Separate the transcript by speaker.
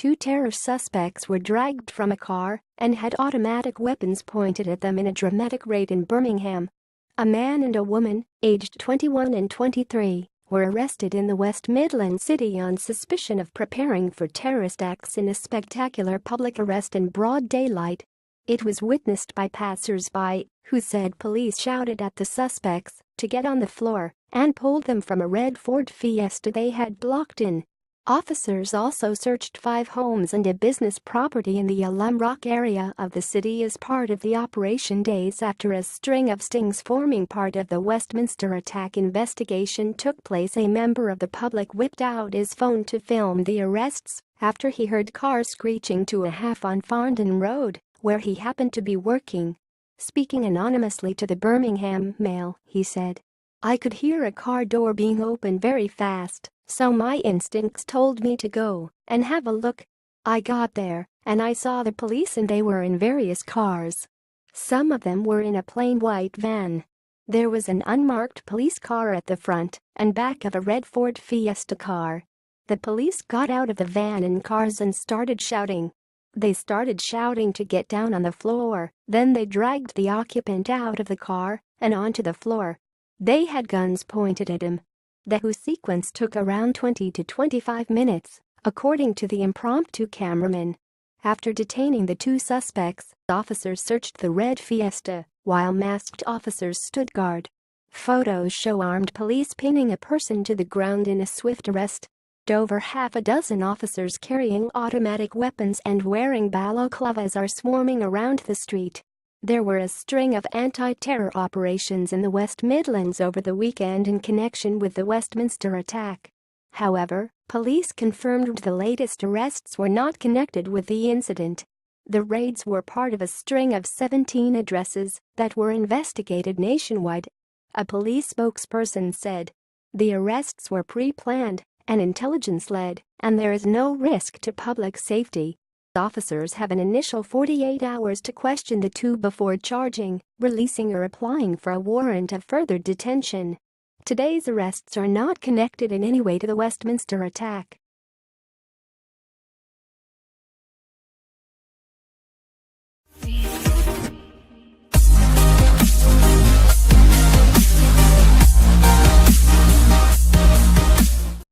Speaker 1: two terror suspects were dragged from a car and had automatic weapons pointed at them in a dramatic raid in Birmingham. A man and a woman, aged 21 and 23, were arrested in the West Midlands city on suspicion of preparing for terrorist acts in a spectacular public arrest in broad daylight. It was witnessed by passers-by, who said police shouted at the suspects to get on the floor and pulled them from a red Ford Fiesta they had blocked in. Officers also searched 5 homes and a business property in the Alum Rock area of the city as part of the operation days after a string of stings forming part of the Westminster attack investigation took place. A member of the public whipped out his phone to film the arrests after he heard cars screeching to a halt on Farndon Road, where he happened to be working. Speaking anonymously to the Birmingham Mail, he said, "I could hear a car door being opened very fast, so my instincts told me to go and have a look. I got there and I saw the police and they were in various cars. Some of them were in a plain white van. There was an unmarked police car at the front and back of a red Ford Fiesta car. The police got out of the van and cars and started shouting. They started shouting to get down on the floor, then they dragged the occupant out of the car and onto the floor. They had guns pointed at him. The whole sequence took around 20 to 25 minutes, according to the impromptu cameraman. After detaining the 2 suspects, officers searched the red Fiesta, while masked officers stood guard. Photos show armed police pinning a person to the ground in a swift arrest. Over half a dozen officers carrying automatic weapons and wearing balaclavas are swarming around the street. There were a string of anti-terror operations in the West Midlands over the weekend in connection with the Westminster attack. However, police confirmed the latest arrests were not connected with the incident. The raids were part of a string of 17 addresses that were investigated nationwide. A police spokesperson said, "The arrests were pre-planned and intelligence-led, and there is no risk to public safety." Officers have an initial 48 hours to question the 2 before charging, releasing or applying for a warrant of further detention. Today's arrests are not connected in any way to the Westminster attack.